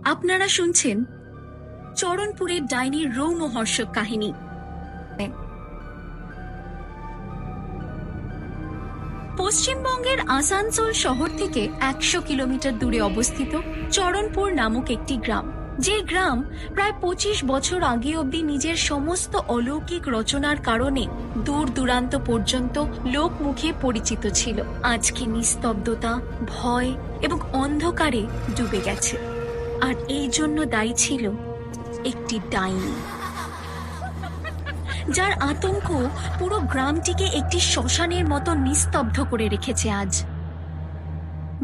আপনারা শুনছেন চরণপুরের ডাইনির রৌমহর্ষক কাহিনী। পশ্চিমবঙ্গের আসানসোল শহর থেকে 100 কিলোমিটার দূরে অবস্থিত চরণপুর নামক একটি গ্রাম, যে গ্রাম প্রায় 25 বছর আগে অবধি নিজের সমস্ত অলৌকিক রচনার কারণে দূর দূরান্ত পর্যন্ত লোক মুখে পরিচিত ছিল, আজকে নিস্তব্ধতা, ভয় এবং অন্ধকারে ডুবে গেছে। আর এই জন্য দায়ী ছিল একটি ডাইনি, যার আতঙ্ক পুরো গ্রামটিকে একটি শ্মশানের মতো নিস্তব্ধ করে রেখেছে আজ।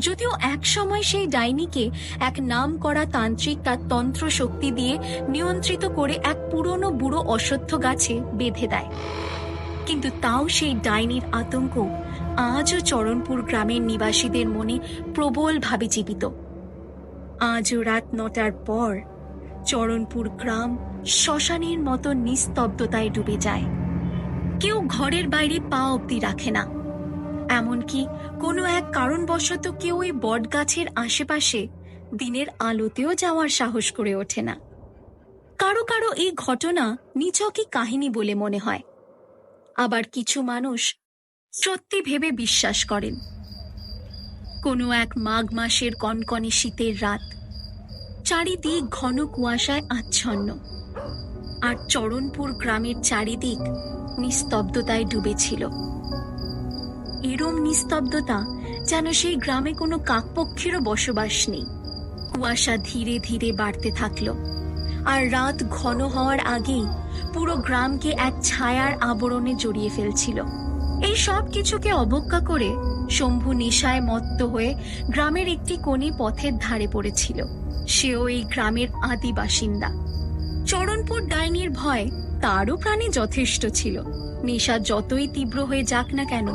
যদিও এক সময় সেই ডাইনিকে এক নামকরা তান্ত্রিক তার তন্ত্র শক্তি দিয়ে নিয়ন্ত্রিত করে এক পুরনো বুড়ো অশ্বত্থ গাছে বেঁধে দেয়, কিন্তু তাও সেই ডাইনির আতঙ্ক আজও চরণপুর গ্রামের নিবাসীদের মনে প্রবলভাবে জীবিত। আজও রাত 9টার পর চরণপুর গ্রাম শ্মশানের মতো নিস্তব্ধতায় ডুবে যায়। কেউ ঘরের বাইরে পা অবধি রাখে না, এমনকি কোনো এক কারণবশত কেউ ওই বটগাছের আশেপাশে দিনের আলোতেও যাওয়ার সাহস করে ওঠে না। কারো কারো এই ঘটনা নিছকই কাহিনী বলে মনে হয়, আবার কিছু মানুষ সত্যি ভেবে বিশ্বাস করেন। কোনো এক মাঘ মাসের কনকনে শীতের রাত, চারিদিক ঘন কুয়াশায় আচ্ছন্ন, আর চরণপুর গ্রামের চারিদিক নিস্তব্ধতায় ডুবেছিল। এরম নিস্তব্ধতা যেন সেই গ্রামে কোনো কাকপক্ষীরও বসবাস নেই। কুয়াশা ধীরে ধীরে বাড়তে থাকলো, আর রাত ঘন হওয়ার আগেই পুরো গ্রামকে এক ছায়ার আবরণে জড়িয়ে ফেলছিল। এই সব কিছুকে অবজ্ঞা করে শম্ভু নেশায় মত্ত হয়ে গ্রামের একটি কোণে পথের ধারে পড়েছিল। সেও এই গ্রামের আদি বাসিন্দা। চরণপুর ডাইনির ভয় তারও প্রাণে যথেষ্ট ছিল। নেশা যতই তীব্র হয়ে যাক না কেন,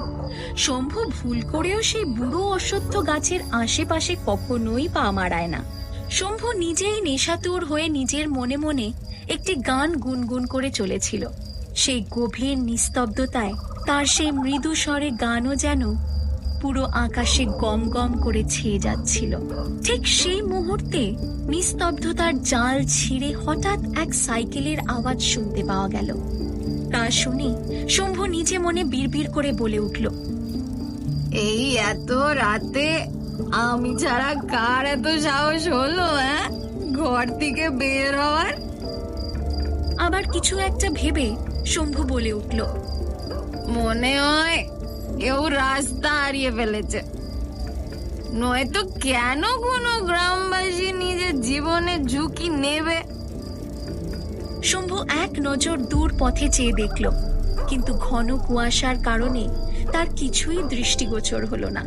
শম্ভু ভুল করেও সেই বুড়ো অশ্বত্থ গাছের আশেপাশে কখনোই পা মারায় না। শম্ভু নিজেই নেশাতুর হয়ে নিজের মনে মনে একটি গান গুনগুন করে চলেছিল। সেই গভীর নিস্তব্ধতায় তার সেই মৃদু স্বরে গানও যেন পুরো আকাশে গম গম করে ছেয়ে যাচ্ছিল। ঠিক সেই মুহূর্তে নিস্তব্ধতার জাল ছিঁড়ে হঠাৎ এক সাইকেলের আওয়াজ শুনতে পাওয়া গেল। তা শুনে শম্ভু নিজে মনে বিড়বিড় করে বলে উঠল, এই এত রাতে আমি ছাড়া কার এত সাহস হলো ঘর থেকে বের হওয়ার? আবার কিছু একটা ভেবে শম্ভু বলে উঠল, মনে হয় কেউ রাস্তা হারিয়ে ফেলেছে, নয়তো কেন কোনো গ্রামবাসী নিজের জীবনে ঝুঁকি নেবে? শম্ভু এক নজর দূর পথে চেয়ে দেখল, কিন্তু ঘন কুয়াশার কারণে তার কিছুই দৃষ্টিগোচর হলো না।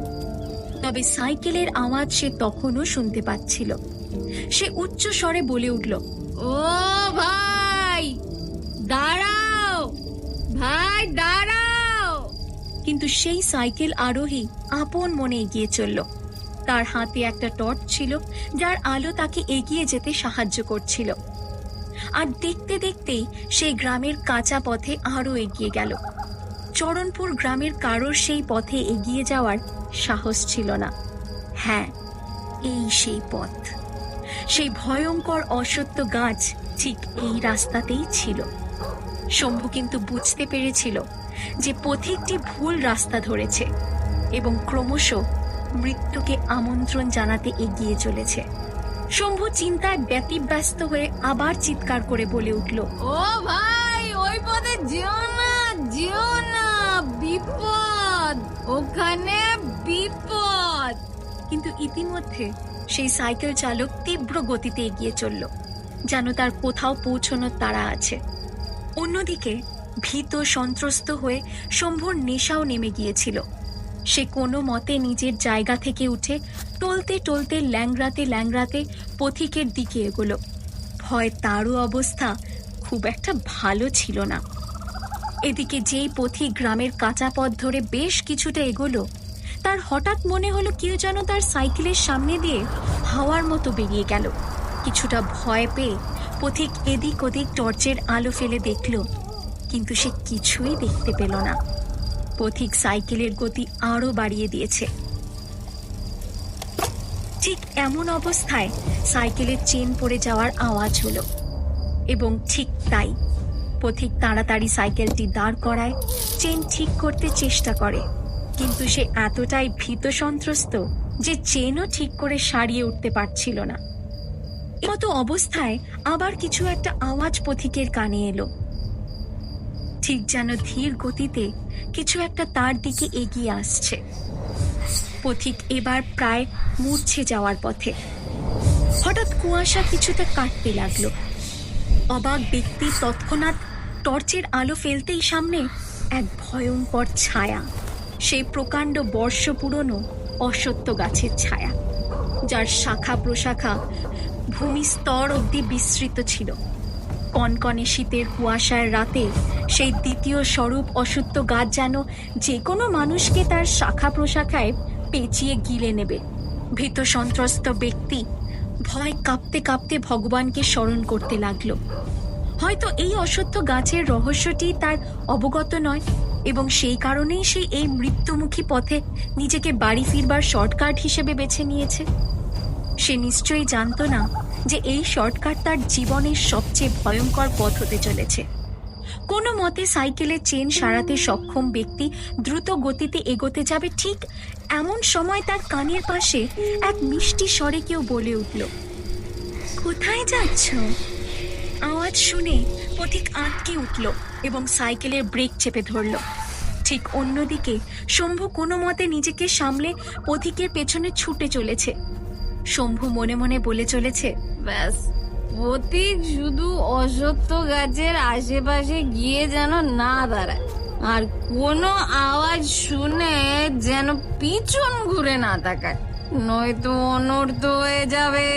তবে সাইকেলের আওয়াজ সে তখনও শুনতে পাচ্ছিল। সে উচ্চ স্বরে বলে উঠল, ও ভাই দাঁড়াও, ভাই দাঁড়াও। কিন্তু সেই সাইকেল আরোহী আপন মনে এগিয়ে চলল। তার হাতে একটা টর্চ ছিল, যার আলো তাকে এগিয়ে যেতে সাহায্য করছিল। আর দেখতে দেখতেই সেই গ্রামের কাঁচা পথে আরো এগিয়ে গেল। চরণপুর গ্রামের কারোর সেই পথে এগিয়ে যাওয়ার সাহস ছিল না। হ্যাঁ, এই সেই পথ, সেই ভয়ঙ্কর অশ্বত্থ গাছ ঠিক এই রাস্তাতেই ছিল। শম্ভু কিন্তু বুঝতে পেরেছিল যে পথিকটি ভুল রাস্তা ধরেছে এবং ক্রমশ মৃত্যুকে আমন্ত্রণ জানাতে এগিয়ে চলেছে। শম্ভু চিন্তায় ব্যতিব্যস্ত হয়ে আবার চিৎকার করে বলে উঠল, ও ভাই ওই পথে যেও না, যেও না, বিপদ, ওখানে বিপদ। কিন্তু ইতিমধ্যে সেই সাইকেল চালক তীব্র গতিতে এগিয়ে চলল, যেন তার কোথাও পৌঁছানোর তাড়া আছে। অন্যদিকে ভীত সন্ত্রস্ত হয়ে শম্ভুর নেশাও নেমে গিয়েছিল। সে কোনো মতে নিজের জায়গা থেকে উঠে টলতে টলতে ল্যাংড়াতে ল্যাংড়াতে পথিকের দিকে এগোলো। ভয় তারও অবস্থা খুব একটা ভালো ছিল না। এদিকে যেই পথিক গ্রামের কাঁচা পথ ধরে বেশ কিছুটা এগোলো, তার হঠাৎ মনে হলো কেউ যেন তার সাইকেলের সামনে দিয়ে হাওয়ার মতো বেরিয়ে গেল। কিছুটা ভয় পেয়ে পথিক এদিক ওদিক টর্চের আলো ফেলে দেখল, কিন্তু সে কিছুই দেখতে পেল না। পথিক সাইকেলের গতি আরো বাড়িয়ে দিয়েছে। ঠিক এমন অবস্থায় সাইকেলের চেন পড়ে যাওয়ার আওয়াজ হলো, এবং ঠিক তাই পথিক তাড়াতাড়ি সাইকেলটি দাঁড় করায়, চেন ঠিক করতে চেষ্টা করে, কিন্তু সে এতটাই ভীত সন্ত্রস্ত যে চেনও ঠিক করে সারিয়ে উঠতে পারছিল না। মতো অবস্থায় আবার কিছু একটা আওয়াজ পথিকের কানে এলো, ঠিক যেন ধীর গতিতে কিছু একটা তার দিকে এগিয়ে আসছে। পথিক এবার প্রায় মূর্ছে যাওয়ার পথে। হঠাৎ কুয়াশা কিছুটা কাটতে লাগলো। অবাক ব্যক্তি তৎক্ষণাৎ টর্চের আলো ফেলতেই সামনে এক ভয়ঙ্কর ছায়া, সেই প্রকাণ্ড বর্ষ পুরনো অশ্বত্থ গাছের ছায়া, যার শাখা প্রশাখা ভূমিস্তর অবধি বিস্তৃত ছিল। কনকনে শীতের কুয়াশার রাতে সেই দ্বিতীয় স্বরূপ অশ্বত্থ গাছ যেন যে কোনো মানুষকে তার শাখা প্রশাখায় পেঁচিয়ে গিলে নেবে। ভীত সন্ত্রস্ত ব্যক্তি ভয় কাঁপতে কাঁপতে ভগবানকে স্মরণ করতে লাগলো। হয়তো এই অশ্বত্থ গাছের রহস্যটি তার অবগত নয়, এবং সেই কারণেই সে এই মৃত্যুমুখী পথে নিজেকে বাড়ি ফিরবার শর্টকাট হিসেবে বেছে নিয়েছে। সে নিশ্চয়ই জানত না যে এই শর্টকাট তার জীবনের সবচেয়ে ভয়ঙ্কর পথ হতে চলেছে। কোনো মতে সাইকেলের চেন সারাতে সক্ষম ব্যক্তি দ্রুত গতিতে এগোতে যাবে, ঠিক এমন সময় তার কানের পাশে এক মিষ্টি স্বরে কেউ বলে উঠল, কোথায় যাচ্ছ? আওয়াজ শুনে পথিক আঁতকে উঠল এবং সাইকেলের ব্রেক চেপে ধরল। ঠিক অন্যদিকে শম্ভু কোনো মতে নিজেকে সামলে পথিকের পেছনে ছুটে চলেছে। শম্ভু মনে মনে বলে চলেছে, ব্যাস, পথিক শুধু অশ্বত্থ গাছের আশেপাশে গিয়ে যেন না দাঁড়ায়, আর কোনো আওয়াজ শুনে যেন পিছন ঘুরে না তাকায়, নয়তো অনর্থ হয়ে যাবে,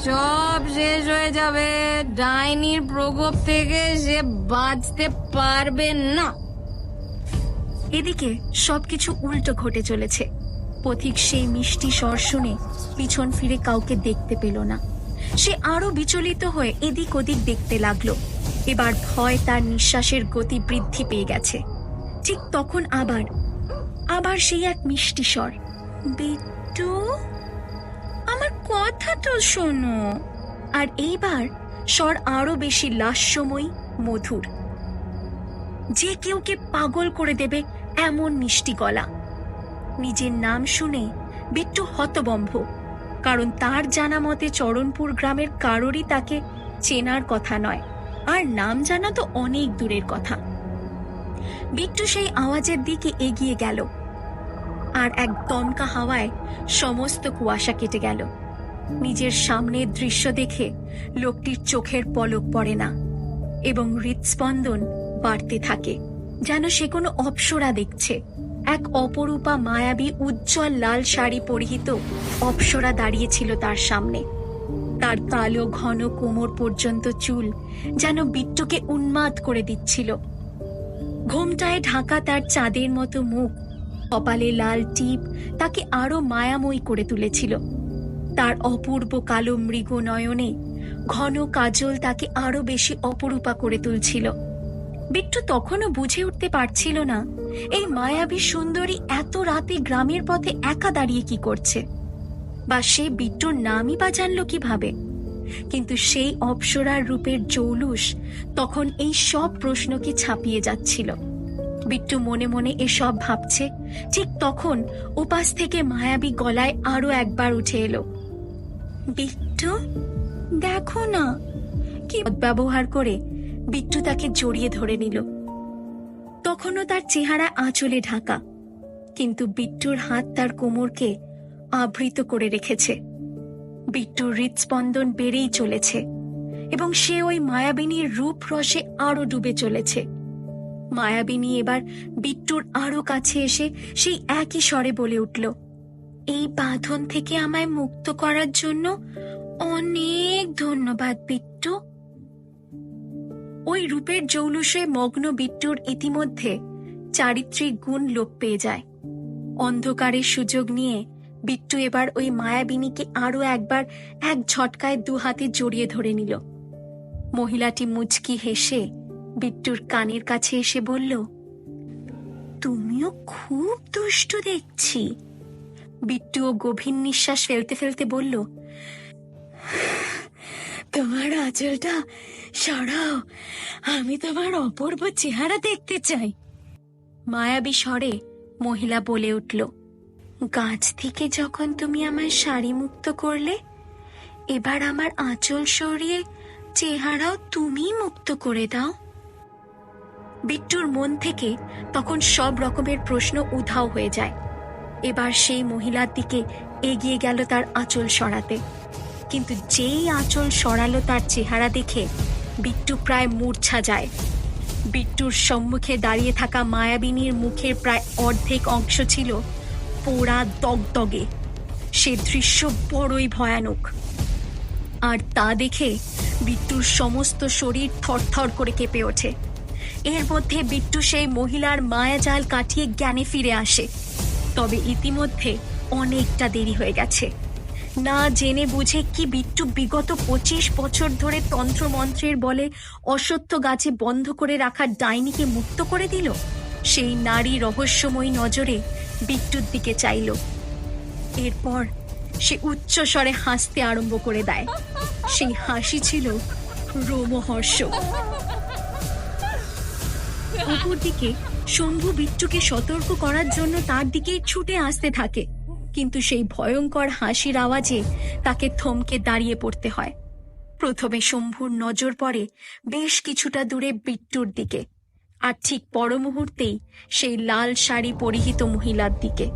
সব শেষ হয়ে যাবে। ডাইনির প্রকোপ থেকে সে বাঁচতে পারবে না। এদিকে সবকিছু উল্টো ঘটে চলেছে। পথিক সেই মিষ্টি স্বর শুনে পিছন ফিরে কাউকে দেখতে পেল না। সে আরো বিচলিত হয়ে এদিক ওদিক দেখতে লাগলো। এবার ভয় তার নিঃশ্বাসের গতি বৃদ্ধি পেয়ে গেছে। ঠিক তখন আবার সেই এক মিষ্টি স্বর, বিট্টু, আমার কথা তো শোনো। আর এইবার স্বর আরো বেশি লাস্যময়ী, মধুর, যে কেউকে পাগল করে দেবে এমন মিষ্টি গলা। নিজের নাম শুনে বিট্টু হতবম্ব, কারণ তার জানা মতে চরণপুর গ্রামের কারোরই তাকে চেনার কথা নয়, আর নাম জানা তো অনেক দূরের কথা। বিট্টু সেই আওয়াজের দিকে এগিয়ে গেল, আর এক দমকা হাওয়ায় সমস্ত কুয়াশা কেটে গেল। নিজের সামনের দৃশ্য দেখে লোকটির চোখের পলক পড়ে না, এবং হৃৎস্পন্দন বাড়তে থাকে, যেন সে কোনো অপ্সরা দেখছে। এক অপরূপা মায়াবী উজ্জ্বল লাল শাড়ি পরিহিত অপ্সরা দাঁড়িয়েছিল তার সামনে। তার কালো ঘন কোমর পর্যন্ত চুল যেন বিট্টুকে উন্মাদ করে দিচ্ছিল। ঘোমটায় ঢাকা তার চাঁদের মতো মুখ, কপালে লাল টিপ তাকে আরো মায়াময়ী করে তুলেছিল। তার অপূর্ব কালো মৃগ নয়নে ঘন কাজল তাকে আরো বেশি অপরূপা করে তুলছিল। বিট্টু তখনও বুঝে উঠতে পারছিল না এই মায়াবী সুন্দরী এত রাতে গ্রামের পথে একা দাঁড়িয়ে কি করছে, বা সে বিট্টুর নামই বা জানল কিভাবে। কিন্তু সেই অপ্সরার রূপের জৌলুস তখন এই সব প্রশ্নকে ছাপিয়ে যাচ্ছিল। বিট্টু মনে মনে এসব ভাবছে, ঠিক তখন ওপাশ থেকে মায়াবী গলায় আরো একবার উঠে এলো, বিট্টু, দেখো না। কি ব্যবহার করে বিট্টু তাকে জড়িয়ে ধরে নিল। তখনও তার চেহারা আঁচলে ঢাকা, কিন্তু বিট্টুর হাত তার কোমরকে আবৃত করে রেখেছে। বিট্টুর হৃৎস্পন্দন বেড়েই চলেছে, এবং সে ওই মায়াবিনীর রূপ রসে আরো ডুবে চলেছে। মায়াবিনী এবার বিট্টুর আরো কাছে এসে সেই একই স্বরে বলে উঠল, এই বাঁধন থেকে আমায় মুক্ত করার জন্য অনেক ধন্যবাদ বিট্টু। ওই রূপের জৌলুসে মগ্ন বিট্টুর ইতিমধ্যে চারিত্রিক গুণ লোপ পেয়ে যায়। অন্ধকারের সুযোগ নিয়ে বিট্টু এবার ওই মায়াবিনীকে আরো একবার এক ঝটকায় দু হাতে জড়িয়ে ধরে নিল। মহিলাটি মুচকি হেসে বিট্টুর কানের কাছে এসে বলল, তুমিও খুব দুষ্টু দেখছি। বিট্টুও গভীর নিঃশ্বাস ফেলতে ফেলতে বলল, তোমার আঁচলটা সরাও, আমি তোমার অপূর্ব চেহারা দেখতে চাই। মায়াবী স্বরে মহিলা বলে উঠল, গাছ থেকে যখন তুমি আমার শাড়ি মুক্ত করলে, এবার আমার আঁচল সরিয়ে চেহারাও তুমি মুক্ত করে দাও। বিট্টুর মন থেকে তখন সব রকমের প্রশ্ন উধাও হয়ে যায়। এবার সেই মহিলার দিকে এগিয়ে গেল তার আঁচল সরাতে, কিন্তু যেই আঁচল সরালো তার চেহারা দেখে বিট্টু প্রায় মূর্ছা যায়। বিট্টুর সম্মুখে দাঁড়িয়ে থাকা মায়াবিনীর মুখের প্রায় অর্ধেক অংশ ছিল পোড়া দগদগে। সে দৃশ্য বড়ই ভয়ানক। আর তা দেখে বিট্টুর সমস্ত শরীর থরথর করে কেঁপে ওঠে। এর মধ্যে বিট্টু সেই মহিলার মায়াজাল কাটিয়ে জ্ঞানে ফিরে আসে। তবে ইতিমধ্যে অনেকটা দেরি হয়ে গেছে। না জেনে বুঝে কি বিট্টু বিগত 25 বছর ধরে তন্ত্রমন্ত্রের বলে অশ্বত্থ গাছে বন্ধ করে রাখা ডাইনিকে মুক্ত করে দিল? সেই নারী রহস্যময়ী নজরে বিট্টুর দিকে চাইল। এরপর সে উচ্চ স্বরে হাসতে আরম্ভ করে দেয়। সেই হাসি ছিল রোমহর্ষক। অপরদিকে শম্ভু বিট্টুকে সতর্ক করার জন্য তার দিকে ছুটে আসতে থাকে, কিন্তু সেই ভয়ঙ্কর হাসির আওয়াজে তাকে থমকে দাঁড়িয়ে পড়তে হয়। প্রথমে শম্ভুর নজর পড়ে বেশ কিছুটা দূরে বিট্টুর দিকে, আর ঠিক পর মুহূর্তেই সেই লাল শাড়ি পরিহিত মহিলার দিকে।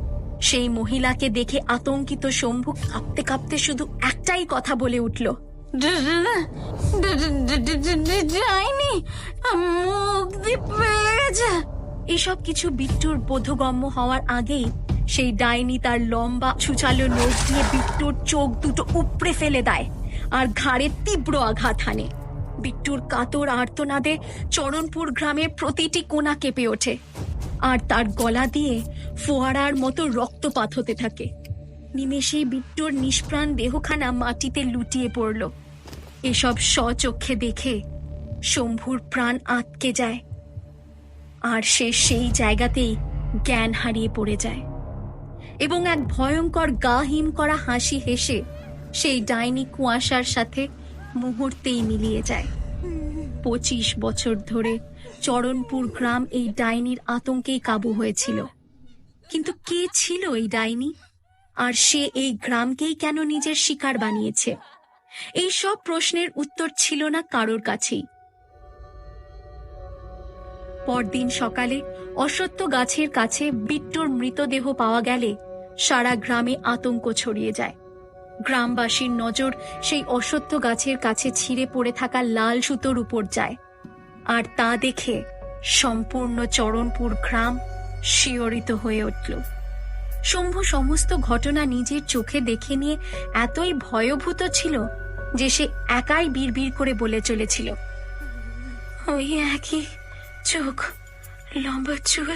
সেই মহিলাকে দেখে আতঙ্কিত শম্ভু কাঁপতে কাঁপতে শুধু একটাই কথা বলে উঠল, যাইনি, মুক্তি পেয়ে গেছে। এসব কিছু বিট্টুর বোধগম্য হওয়ার আগেই সেই ডাইনি তার লম্বা ছুচালো নখ দিয়ে বিট্টুর চোখ দুটো উপড়ে ফেলে দেয় আর ঘাড়ে তীব্র আঘাত হানে। বিট্টুর কাতর আর্তনাদে চরণপুর গ্রামের প্রতিটি কোণা কেঁপে ওঠে, আর তার গলা দিয়ে ফোয়ারার মতো রক্তপাত হতে থাকে। নিমেষেই বিট্টুর নিষ্প্রাণ দেহখানা মাটিতে লুটিয়ে পড়ল। এসব স্বচক্ষে দেখে শম্ভুর প্রাণ আটকে যায়, আর সে সেই জায়গাতেই জ্ঞান হারিয়ে পড়ে যায় এবং এক ভয়ঙ্কর গা হিম করা হাসি হেসে সেই ডাইনি কুয়াশার সাথে মুহূর্তেই মিলিয়ে যায়। 25 বছর ধরে চরণপুর গ্রাম এই ডাইনির আতঙ্কেই কাবু হয়েছিল। কিন্তু কে ছিল এই ডাইনি, আর সে এই গ্রামকেই কেন নিজের শিকার বানিয়েছে? এই সব প্রশ্নের উত্তর ছিল না কারোর কাছেই। পরদিন সকালে অশ্বত্থ গাছের কাছে বিট্টুর মৃতদেহ পাওয়া গেলে সারা গ্রামে আতঙ্ক ছড়িয়ে যায়। গ্রামবাসীর নজর সেই অশ্বত্থ গাছের কাছে ছিঁড়ে পড়ে থাকা লাল সুতোর উপর যায়, আর তা দেখে সম্পূর্ণ চরণপুর গ্রাম শিহরিত হয়ে উঠল। শম্ভু সমস্ত ঘটনা নিজের চোখে দেখে নিয়ে এতই ভয়ভূত ছিল যে সে একাই বিড়বিড় করে বলে চলেছিল, ওই একই চোখ, লম্বা চুল,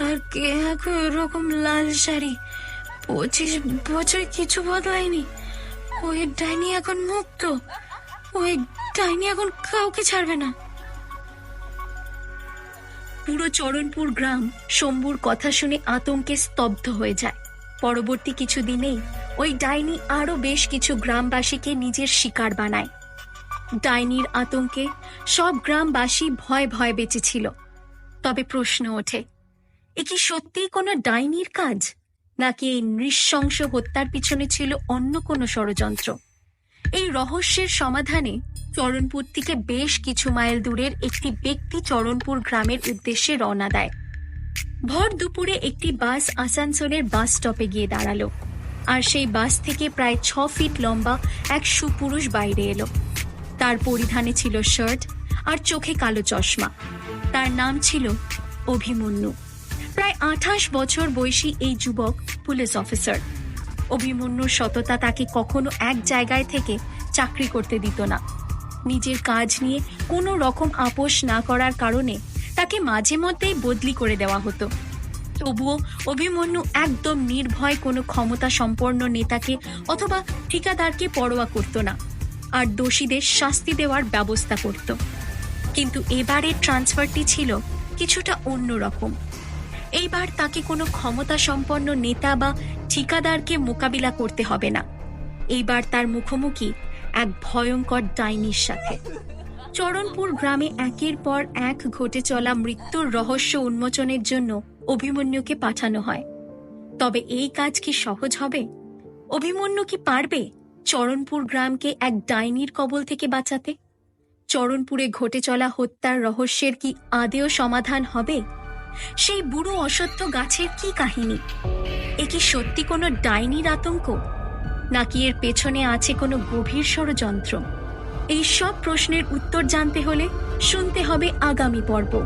আর কে এখন এরকম লাল শাড়ি। 25 বছর কিছু বদলায়নি। ওই ডাইনি এখন মুক্ত। ওই ডাইনি এখন কাউকে ছাড়বে না। পুরো চরণপুর গ্রাম শম্ভুর কথা শুনে আতঙ্কে স্তব্ধ হয়ে যায়। পরবর্তী কিছুদিনেই ওই ডাইনি আরো বেশ কিছু গ্রামবাসীকে নিজের শিকার বানায়। ডাইনির আতঙ্কে সব গ্রামবাসী ভয় ভয় বেঁচেছিল। তবে প্রশ্ন ওঠে, এ কি সত্যিই কোনো ডাইনির কাজ, নাকি এই নৃশংস হত্যার পিছনে ছিল অন্য কোনো ষড়যন্ত্র? এই রহস্যের সমাধানে চরণপুর থেকে বেশ কিছু মাইল দূরের একটি ব্যক্তি চরণপুর গ্রামের উদ্দেশ্যে রওনা দেয়। ভর দুপুরে একটি বাস আসানসোলের বাস স্টপে গিয়ে দাঁড়ালো, আর সেই বাস থেকে প্রায় 6 ফিট লম্বা এক সুপুরুষ বাইরে এলো। তার পরিধানে ছিল শার্ট আর চোখে কালো চশমা। তার নাম ছিল অভিমন্যু। প্রায় 28 বছর বয়সী এই যুবক পুলিশ অফিসার। অভিমন্যুর সততা তাকে কখনো এক জায়গায় থেকে চাকরি করতে দিত না। নিজের কাজ নিয়ে কোনো রকম আপোষ না করার কারণে তাকে মাঝে মধ্যেই বদলি করে দেওয়া হতো। তবুও অভিমন্যু একদম নির্ভয় কোনো ক্ষমতা সম্পন্ন নেতাকে অথবা ঠিকাদারকে পরোয়া করত না, আর দোষীদের শাস্তি দেওয়ার ব্যবস্থা করত। কিন্তু এবারের ট্রান্সফারটি ছিল কিছুটা অন্যরকম। এইবার তাকে কোনো ক্ষমতা সম্পন্ন নেতা বা ঠিকাদারকে মোকাবিলা করতে হবে না। এইবার তার মুখোমুখি এক ভয়ঙ্কর ডাইনির সাথে। চরণপুর গ্রামে একের পর এক ঘটে চলা মৃত্যুর রহস্য উন্মোচনের জন্য অভিমন্যুকে পাঠানো হয়। তবে এই কাজ কি সহজ হবে? অভিমন্যু কি পারবে চরণপুর গ্রামকে এক ডাইনির কবল থেকে বাঁচাতে? চরণপুরে ঘটে চলা হত্যার রহস্যের কি আদেও সমাধান হবে? সেই বুড়ো অসত্য গাছের কি কাহিনী? এ কি সত্যি কোনো ডাইনির আতঙ্ক, নাকি এর পেছনে আছে কোনো গভীর ষড়যন্ত্র? এই সব প্রশ্নের উত্তর জানতে হলে শুনতে হবে আগামী পর্ব।